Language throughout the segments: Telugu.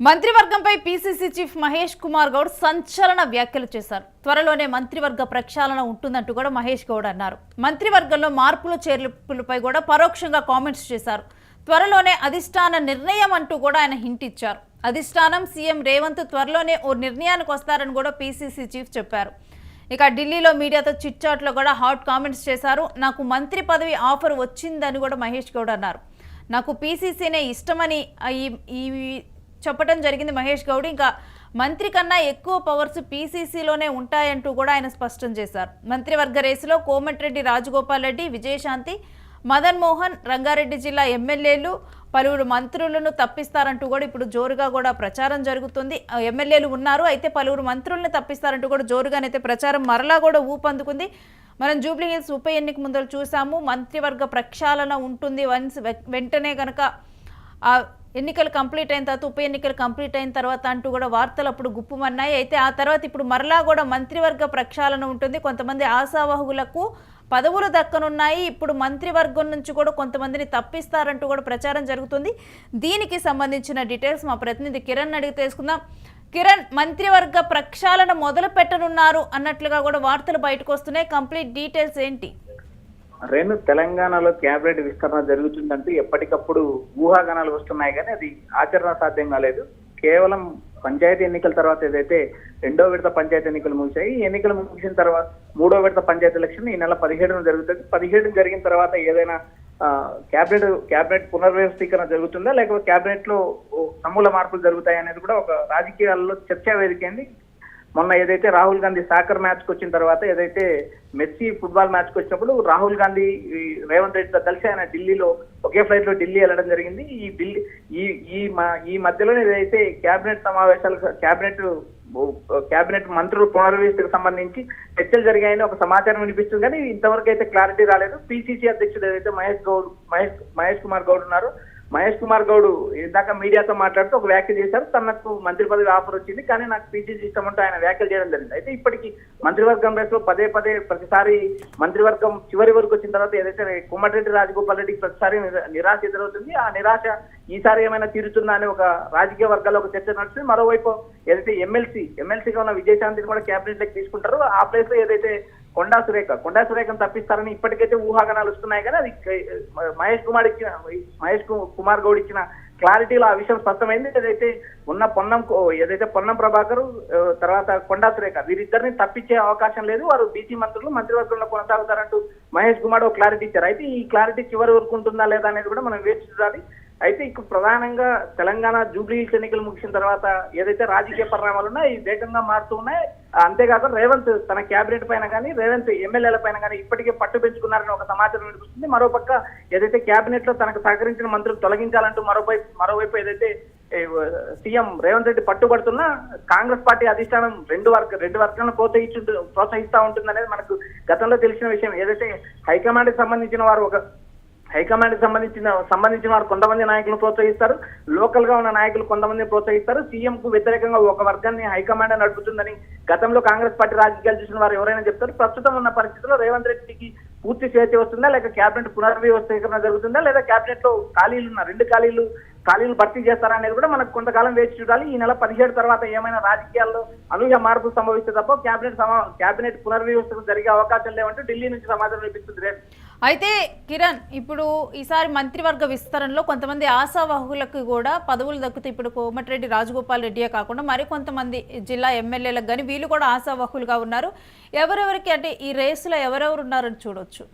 మంత్రివర్గంపై పీసీసీ చీఫ్ మహేష్ కుమార్ గౌడ్ సంచలన వ్యాఖ్యలు చేశారు. త్వరలోనే మంత్రివర్గ ప్రక్షాళన ఉంటుందంటూ కూడా మహేష్ గౌడ్ అన్నారు. మంత్రివర్గంలో మార్పులు చేర్పులపై కూడా పరోక్షంగా కామెంట్స్ చేశారు. త్వరలోనే అధిష్టాన నిర్ణయం అంటూ కూడా ఆయన హింట్ ఇచ్చారు. అధిష్టానం సీఎం రేవంత్ త్వరలోనే ఓ నిర్ణయానికి వస్తారని కూడా పీసీసీ చీఫ్ చెప్పారు. ఇక ఢిల్లీలో మీడియాతో చిట్చాట్లో కూడా హాట్ కామెంట్స్ చేశారు. నాకు మంత్రి పదవి ఆఫర్ వచ్చిందని కూడా మహేష్ గౌడ్ అన్నారు. నాకు పీసీసీనే ఇష్టమని ఈ చెప్పడం జరిగింది మహేష్ గౌడ్. ఇంకా మంత్రి కన్నా ఎక్కువ పవర్స్ పీసీసీలోనే ఉంటాయంటూ కూడా ఆయన స్పష్టం చేశారు. మంత్రివర్గ రేసులో కోమటిరెడ్డి రాజగోపాల్ రెడ్డి, విజయశాంతి, మదన్ మోహన్, రంగారెడ్డి జిల్లా ఎమ్మెల్యేలు, పలువురు మంత్రులను తప్పిస్తారంటూ కూడా ఇప్పుడు జోరుగా కూడా ప్రచారం జరుగుతుంది. ఎమ్మెల్యేలు ఉన్నారు, అయితే పలువురు మంత్రులను తప్పిస్తారంటూ కూడా జోరుగానైతే ప్రచారం మరలా కూడా ఊపందుకుంది. మనం జూబ్లీ హిల్స్ ఉప ఎన్నిక ముందర చూసాము, మంత్రివర్గ ప్రక్షాళన ఉంటుంది వెంటనే కనుక ఎన్నికలు కంప్లీట్ అయిన తర్వాత, ఉప ఎన్నికలు కంప్లీట్ అయిన తర్వాత అంటూ కూడా వార్తలు అప్పుడు గుప్పుమన్నాయి. అయితే ఆ తర్వాత ఇప్పుడు మరలా కూడా మంత్రివర్గ ప్రక్షాళన ఉంటుంది. కొంతమంది ఆశావహులకు పదవులు దక్కనున్నాయి. ఇప్పుడు మంత్రివర్గం నుంచి కూడా కొంతమందిని తప్పిస్తారంటూ కూడా ప్రచారం జరుగుతుంది. దీనికి సంబంధించిన డీటెయిల్స్ మా ప్రతినిధి కిరణ్ అడిగి తెలుసుకుందాం. కిరణ్, మంత్రివర్గ ప్రక్షాళన మొదలు పెట్టనున్నారు అన్నట్లుగా కూడా వార్తలు బయటకు వస్తున్నాయి. కంప్లీట్ డీటెయిల్స్ ఏంటి? రేణు, తెలంగాణలో క్యాబినెట్ విస్తరణ జరుగుతుందంటూ ఎప్పటికప్పుడు ఊహాగానాలు వస్తున్నాయి, కానీ అది ఆచరణ సాధ్యం కాలేదు. కేవలం పంచాయతీ ఎన్నికల తర్వాత ఏదైతే రెండో విడత పంచాయతీ ఎన్నికలు ముగిశాయి, ఈ ఎన్నికలు ముగిసిన తర్వాత మూడో విడత పంచాయతీ ఎలక్షన్ ఈ నెల 17న జరుగుతుంది. 17 జరిగిన తర్వాత ఏదైనా క్యాబినెట్ పునర్వ్యవస్థీకరణ జరుగుతుందా, లేకపోతే క్యాబినెట్ లో సమూల మార్పులు జరుగుతాయి అనేది కూడా ఒక రాజకీయాల్లో చర్చా వేదిక అయింది. మొన్న ఏదైతే రాహుల్ గాంధీ సాకర్ మ్యాచ్కి వచ్చిన తర్వాత, ఏదైతే మెస్సీ ఫుట్బాల్ మ్యాచ్కి వచ్చినప్పుడు రాహుల్ గాంధీ రేవంత్ రెడ్డితో కలిసి ఆయన ఢిల్లీలో ఒకే ఫ్లైట్ లో ఢిల్లీ వెళ్ళడం జరిగింది. ఈ మధ్యలో ఏదైతే క్యాబినెట్ సమావేశాలు, క్యాబినెట్ మంత్రులు పునర్వ్యవస్థకు సంబంధించి చర్చలు జరిగాయని ఒక సమాచారం వినిపిస్తుంది, కానీ ఇంతవరకు అయితే క్లారిటీ రాలేదు. పీసీసీ అధ్యక్షుడు ఏదైతే మహేష్ కుమార్ గౌడ్ ఉన్నారు, మహేష్ కుమార్ గౌడ్ ఇందాక మీడియాతో మాట్లాడుతూ ఒక వ్యాఖ్య చేశారు. తనకు మంత్రి పదవి ఆఫర్ వచ్చింది, కానీ నాకు పీసీసీ ఇష్టం అంటూ ఆయన వ్యాఖ్యలు చేయడం జరిగింది. అయితే ఇప్పటికీ మంత్రివర్గం రేసులో పదే ప్రతిసారి మంత్రివర్గం చివరి వరకు వచ్చిన తర్వాత ఏదైతే కోమటిరెడ్డి రాజగోపాల్ రెడ్డికి ప్రతిసారి నిరాశ ఎదురవుతుంది. ఆ నిరాశ ఈసారి ఏమైనా తీరుతుందా అని ఒక రాజకీయ వర్గాల్లో ఒక చర్చ నడుస్తుంది. మరోవైపు ఏదైతే ఎమ్మెల్సీగా ఉన్న విజయశాంతిని కూడా క్యాబినెట్ లెక్క తీసుకుంటారు. ఆ ప్లేస్ లో ఏదైతే కొండా సురేఖను తప్పిస్తారని ఇప్పటికైతే ఊహాగానాలు వస్తున్నాయి, కానీ అది మహేష్ కుమార్ గౌడ్ ఇచ్చిన క్లారిటీలో ఆ విషయం స్పష్టమైంది. ఏదైతే పొన్నం ప్రభాకర్ తర్వాత కొండా సురేఖ వీరిద్దరిని తప్పించే అవకాశం లేదు, వారు బీసీ మంత్రులు మంత్రివర్గంలో కొనసాగుతారంటూ మహేష్ కుమార్ ఒక క్లారిటీ ఇచ్చారు. అయితే ఈ క్లారిటీ చివరి వరకు ఉంటుందా లేదా అనేది కూడా మనం వేచి చూడాలి. అయితే ఇక్కడ ప్రధానంగా తెలంగాణ జూబ్లీ హిల్స్ ఎన్నికలు ముగిసిన తర్వాత ఏదైతే రాజకీయ పరిణామాలు ఉన్నాయి వేగంగా మారుతూ ఉన్నాయి. అంతేకాకుండా రేవంత్ తన క్యాబినెట్ పైన కానీ, రేవంత్ ఎమ్మెల్యేల పైన కానీ ఇప్పటికే పట్టు పెంచుకున్నారని ఒక సమాచారం వినిపిస్తుంది. మరోపక్క ఏదైతే క్యాబినెట్ లో తనకు సహకరించిన మంత్రులు తొలగించాలంటూ మరోవైపు ఏదైతే సీఎం రేవంత్ రెడ్డి పట్టుబడుతున్నా కాంగ్రెస్ పార్టీ అధిష్టానం రెండు వర్గాలను ప్రోత్సహిస్తూ ఉంటుంది అనేది మనకు గతంలో తెలిసిన విషయం. ఏదైతే హైకమాండ్ సంబంధించిన వారు కొంతమంది నాయకులను ప్రోత్సహిస్తారు, లోకల్ గా ఉన్న నాయకులు కొంతమంది ప్రోత్సహిస్తారు. సీఎం కు వ్యతిరేకంగా ఒక వర్గాన్ని హైకమాండ్ నడుపుతుందని గతంలో కాంగ్రెస్ పార్టీ రాజకీయాలు చూసిన వారు ఎవరైనా చెప్తారు. ప్రస్తుతం ఉన్న పరిస్థితుల్లో రేవంత్ రెడ్డికి పూర్తి స్వేచ్ఛ వస్తుందా, లేక క్యాబినెట్ పునర్వ్యవస్థీకరణ జరుగుతుందా, లేదా క్యాబినెట్ లో రెండు ఖాళీలు భర్తీ చేస్తారా అనేది కూడా మనకు కొంతకాలం వేచి చూడాలి. ఈ నెల 17 తర్వాత ఏమైనా రాజకీయాల్లో అనూహ్య మార్పు సంభవిస్తే తప్ప క్యాబినెట్ పునర్వ్యవస్థ జరిగే అవకాశం లేవంటూ ఢిల్లీ నుంచి సమాచారం లభిస్తుంది. అయితే కిరణ్, ఇప్పుడు ఈసారి మంత్రివర్గ విస్తరణలో కొంతమంది ఆశావాహులకు కూడా పదవులు దక్కుతాయి. ఇప్పుడు కోమటిరెడ్డి రాజగోపాల్ రెడ్డియే కాకుండా మరికొంతమంది జిల్లా ఎమ్మెల్యేలకు కానీ వీళ్ళు కూడా ఆశావాహులుగా ఉన్నారు. ఎవరెవరికి అంటే ఈ రేసులో ఎవరెవరు ఉన్నారని చూడొచ్చు?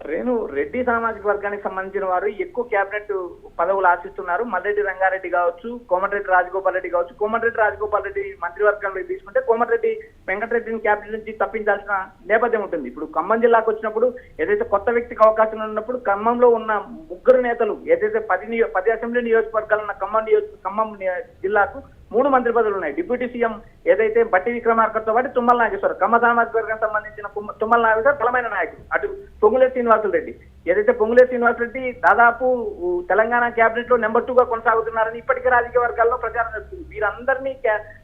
రేణు, రెడ్డి సామాజిక వర్గానికి సంబంధించిన వారు ఎక్కువ క్యాబినెట్ పదవులు ఆశిస్తున్నారు. మల్లెడ్డి రంగారెడ్డి కావచ్చు, కోమటిరెడ్డి రాజగోపాల్ రెడ్డి కావచ్చు. కోమటిరెడ్డి రాజగోపాల్ రెడ్డి మంత్రివర్గంలో తీసుకుంటే కోమటిరెడ్డి వెంకటరెడ్డిని క్యాబినెట్ నుంచి తప్పించాల్సిన నేపథ్యం ఉంటుంది. ఇప్పుడు ఖమ్మం జిల్లాకు వచ్చినప్పుడు ఏదైతే కొత్త వ్యక్తికి అవకాశం ఉన్నప్పుడు ఖమ్మంలో ఉన్న ముగ్గురు నేతలు ఏదైతే 10 అసెంబ్లీ నియోజకవర్గాలు ఉన్న ఖమ్మం జిల్లాకు 3 మంత్రి పదవులు ఉన్నాయి. డిప్యూటీ సీఎం ఏదైతే బట్టి విక్రమార్కతో పాటు తుమ్మల నాగేశ్వరరావు, కమ్మ సామాజిక వర్గానికి సంబంధించిన తుమ్మల నాగేశ్వరరావు బలమైన నాయకుడు. అటు పొంగులేటి శ్రీనివాసులు రెడ్డి దాదాపు తెలంగాణ క్యాబినెట్ లో నెంబర్ 2గా కొనసాగుతున్నారని ఇప్పటికే రాజకీయ వర్గాల్లో ప్రచారం జరుగుతుంది. వీరందరినీ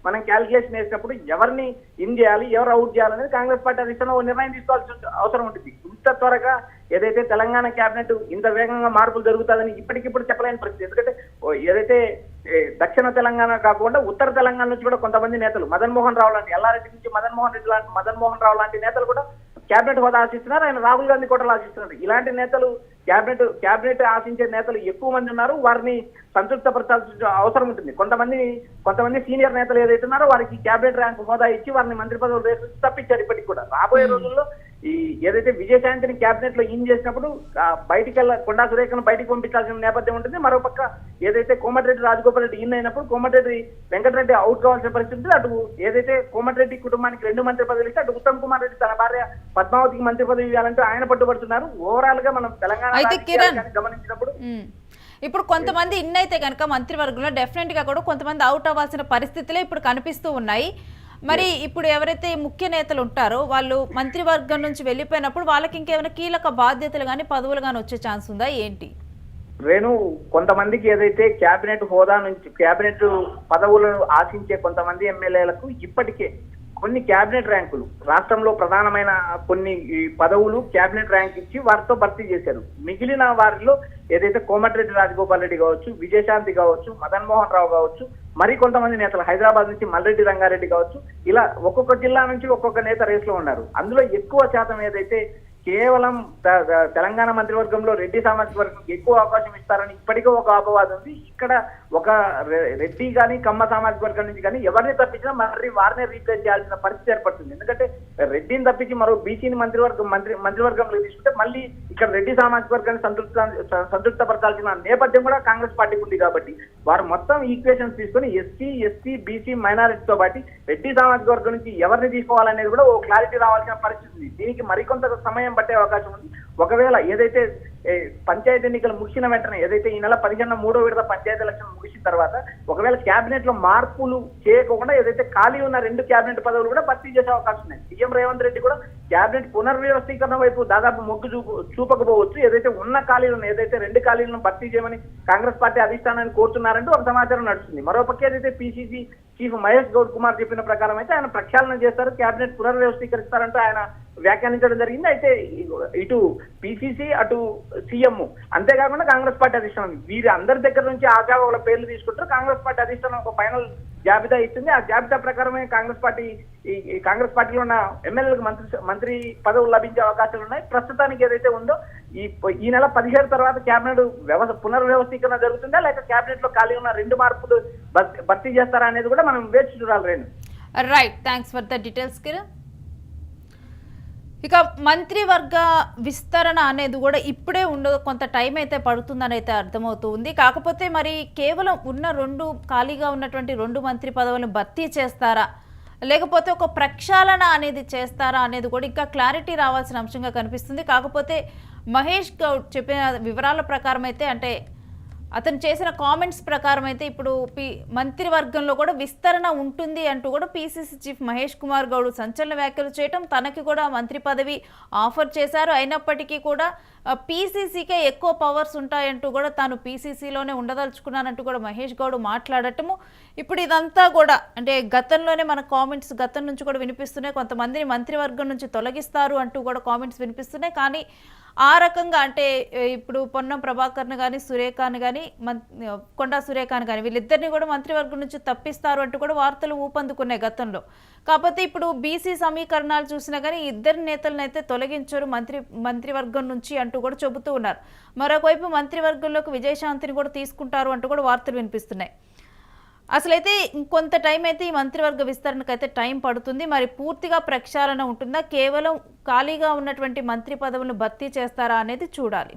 మనం క్యాలిక్యులేషన్ వేసినప్పుడు ఎవరిని ఇన్ చేయాలి, ఎవరు అవుట్ చేయాలనేది కాంగ్రెస్ పార్టీ అధిష్టానం నిర్ణయం తీసుకోవాల్సిన అవసరం ఉంటుంది. ఇంత త్వరగా ఏదైతే తెలంగాణ క్యాబినెట్ ఇంత వేగంగా మార్పులు జరుగుతుందని ఇప్పటికిప్పుడు చెప్పలేని పరిస్థితి. ఎందుకంటే ఏదైతే దక్షిణ తెలంగాణ కాకుండా ఉత్తర తెలంగాణ నుంచి కూడా కొంతమంది నేతలు మదన్ మోహన్ రావు లాంటి ఎల్లారెడ్డి నుంచి మదన్ మోహన్ రావు లాంటి నేతలు కూడా క్యాబినెట్ హోదా ఆశిస్తున్నారు. ఆయన రాహుల్ గాంధీ కూడా ఆశిస్తున్నారు. ఇలాంటి నేతలు క్యాబినెట్ ఆశించే నేతలు ఎక్కువ మంది ఉన్నారు. వారిని సంతృప్తపరచాల్సిన అవసరం ఉంటుంది. కొంతమంది సీనియర్ నేతలు ఏదైతే ఉన్నారో వారికి క్యాబినెట్ ర్యాంక్ హోదా ఇచ్చి వారిని మంత్రి పదవులు వేసి తప్పించారు. ఇప్పటికి కూడా రాబోయే రోజుల్లో ఈ ఏదైతే విజయశాంతిని క్యాబినెట్ లో ఇన్ చేసినప్పుడు కొండా సురేఖను బయటికి పంపించాల్సిన నేపథ్యం ఉంటుంది. మరోపక్క ఏదైతే కోమటిరెడ్డి రాజగోపాల్ రెడ్డి ఇన్ అయినప్పుడు కోమటిరెడ్డి వెంకటరెడ్డి అవుట్ కావాల్సిన పరిస్థితి ఉంది. అటు ఏదైతే కోమటిరెడ్డి కుటుంబానికి 2 మంత్రి పదవులు ఇస్తే అటు ఉత్తమ్ కుమార్ రెడ్డి తన భార్య పద్మావతికి మంత్రి పదవి ఇవ్వాలంటే ఆయన పట్టుబడుతున్నారు. ఓవరాల్ గా మనం తెలంగాణ గమనించినప్పుడు ఇప్పుడు కొంతమంది ఇన్ అయితే కనుక మంత్రివర్గంలో డెఫినెట్ గా కూడా కొంతమంది అవుట్ అవ్వాల్సిన పరిస్థితులే ఇప్పుడు కనిపిస్తూ ఉన్నాయి. మరి ఇప్పుడు ఎవరైతే ముఖ్య నేతలు ఉంటారో వాళ్ళు మంత్రివర్గం నుంచి వెళ్ళిపోయినప్పుడు వాళ్ళకి ఇంకేమైనా కీలక బాధ్యతలు కానీ పదవులు కానీ వచ్చే ఛాన్స్ ఉందా ఏంటి? రేణు, కొంతమందికి ఏదైతే క్యాబినెట్ హోదా నుంచి క్యాబినెట్ పదవులను ఆశించే కొంతమంది ఎమ్మెల్యేలకు ఇప్పటికే కొన్ని క్యాబినెట్ ర్యాంకులు రాష్ట్రంలో ప్రధానమైన కొన్ని పదవులు క్యాబినెట్ ర్యాంక్ ఇచ్చి వారితో భర్తీ చేశారు. మిగిలిన వారిలో ఏదైతే కోమటిరెడ్డి రాజగోపాల్ రెడ్డి కావచ్చు, విజయశాంతి కావచ్చు, మదన్ మోహన్ రావు కావచ్చు, మరి కొంతమంది నేతలు హైదరాబాద్ నుంచి మల్రెడ్డి రంగారెడ్డి కావచ్చు, ఇలా ఒక్కొక్క జిల్లా నుంచి ఒక్కొక్క నేత రేసులో ఉన్నారు. అందులో ఎక్కువ శాతం ఏదైతే కేవలం తెలంగాణ మంత్రివర్గంలో రెడ్డి సామాజిక వర్గం ఎక్కువ అవకాశం ఇస్తారని ఇప్పటికీ ఒక అపవాదం ఉంది. ఇక్కడ ఒక రెడ్డి కానీ కమ్మ సామాజిక వర్గం నుంచి కానీ ఎవరిని తప్పించినా మరి వారినే రీప్లేస్ చేయాల్సిన పరిస్థితి ఏర్పడుతుంది. ఎందుకంటే రెడ్డిని తప్పించి మరో బీసీని మంత్రివర్గంలో తీసుకుంటే మళ్ళీ ఇక్కడ రెడ్డి సామాజిక వర్గాన్ని సంతృప్తపరచాల్సిన నేపథ్యం కూడా కాంగ్రెస్ పార్టీకి ఉంది. కాబట్టి వారు మొత్తం ఈక్వేషన్స్ తీసుకొని ఎస్సీ బీసీ మైనారిటీతో పాటు రెడ్డి సామాజిక వర్గం నుంచి ఎవరిని తీసుకోవాలనేది కూడా ఓ క్లారిటీ రావాల్సిన పరిస్థితి ఉంది. దీనికి మరికొంత సమయం పట్టే అవకాశం ఉంది. ఒకవేళ ఏదైతే పంచాయతీ ఎన్నికలు ముగిసిన వెంటనే ఏదైతే ఈ నెల 15న 3వ విడత పంచాయతీ ఎలక్షన్ ముగిసిన తర్వాత ఒకవేళ క్యాబినెట్ లో మార్పులు చేయకుండా ఏదైతే ఖాళీ ఉన్న 2 క్యాబినెట్ పదవులు కూడా భర్తీ చేసే అవకాశం ఉన్నాయి. సీఎం రేవంత్ రెడ్డి కూడా క్యాబినెట్ పునర్వ్యవస్థీకరణ వైపు దాదాపు మొగ్గు చూపకపోవచ్చు. ఏదైతే ఉన్న ఖాళీలను ఏదైతే 2 ఖాళీలను భర్తీ చేయమని కాంగ్రెస్ పార్టీ అధిష్టానాన్ని కోరుతున్నారంటూ ఒక సమాచారం నడుస్తుంది. మరోపక్క ఏదైతే పిసిసి చీఫ్ మహేష్ గౌడ్ కుమార్ చెప్పిన ప్రకారం అయితే ఆయన ప్రక్షాళన చేస్తారు, క్యాబినెట్ పునర్వ్యవస్థీకరిస్తారంటూ ఆయన వ్యాఖ్యానించడం జరిగింది. అయితే ఇటు పిసిసి అటు సీఎం అంతేకాకుండా కాంగ్రెస్ పార్టీ అధిష్టానం వీరి అందరి దగ్గర నుంచి ఆశావాహుల పేర్లు తీసుకుంటారు. కాంగ్రెస్ పార్టీ అధిష్టానం ఒక ఫైనల్ జాబితా ఇస్తుంది. ఆ జాబితా ప్రకారమే కాంగ్రెస్ పార్టీలో ఉన్న ఎమ్మెల్యేలకు మంత్రి పదవులు లభించే అవకాశాలు ఉన్నాయి. ప్రస్తుతానికి ఏదైతే ఉందో ఈ నెల 17 తర్వాత క్యాబినెట్ పునర్వ్యవస్థీకరణ జరుగుతుందా లేక క్యాబినెట్ లో ఖాళీ ఉన్న 2 మార్పులు భర్తీ చేస్తారా అనేది కూడా మనం వేచి చూడాలి. Renu, right, thanks for the details Kiran. ఇక మంత్రివర్గ విస్తరణ అనేది కూడా ఇప్పుడే ఉండదు, కొంత టైం అయితే పడుతుందని అయితే అర్థమవుతుంది. కాకపోతే మరి కేవలం ఉన్న 2 ఖాళీగా ఉన్నటువంటి 2 మంత్రి పదవులను భర్తీ చేస్తారా లేకపోతే ఒక ప్రక్షాళన అనేది చేస్తారా అనేది కూడా ఇంకా క్లారిటీ రావాల్సిన అంశంగా కనిపిస్తుంది. కాకపోతే మహేష్ గౌడ్ చెప్పిన వివరాల ప్రకారం అయితే అంటే అతను చేసిన కామెంట్స్ ప్రకారం అయితే ఇప్పుడు మంత్రివర్గంలో కూడా విస్తరణ ఉంటుంది అంటూ కూడా పీసీసీ చీఫ్ మహేష్ కుమార్ గౌడ్ సంచలన వ్యాఖ్యలు చేయటం, తనకి కూడా మంత్రి పదవి ఆఫర్ చేశారు. అయినప్పటికీ కూడా పీసీసీకే ఎక్కువ పవర్స్ ఉంటాయంటూ కూడా తాను పీసీసీలోనే ఉండదలుచుకున్నానంటూ కూడా మహేష్ గౌడ్ మాట్లాడటము. ఇప్పుడు ఇదంతా కూడా అంటే గతంలోనే మన కామెంట్స్ గతం నుంచి కూడా వినిపిస్తున్నాయి. కొంతమందిని మంత్రివర్గం నుంచి తొలగిస్తారు అంటూ కూడా కామెంట్స్ వినిపిస్తున్నాయి. కానీ ఆ రకంగా అంటే ఇప్పుడు పొన్నం ప్రభాకర్ను కానీ సురేఖను కానీ కొండా సురేఖను కానీ వీళ్ళిద్దరిని కూడా మంత్రివర్గం నుంచి తప్పిస్తారు అంటూ కూడా వార్తలు ఊపందుకున్నాయి గతంలో. కాకపోతే ఇప్పుడు బీసీ సమీకరణాలు చూసినా కానీ ఇద్దరు నేతలను అయితే తొలగించారు మంత్రివర్గం నుంచి అంటూ కూడా చెబుతూ ఉన్నారు. మరొకవైపు మంత్రివర్గంలోకి విజయశాంతిని కూడా తీసుకుంటారు అంటూ కూడా వార్తలు వినిపిస్తున్నాయి. అసలైతే ఇంకొంత టైం అయితే ఈ మంత్రివర్గ విస్తరణకు అయితే టైం పడుతుంది. మరి పూర్తిగా ప్రక్షాళన ఉంటుందా, కేవలం ఖాళీగా ఉన్నటువంటి మంత్రి పదవులను భర్తీ చేస్తారా అనేది చూడాలి.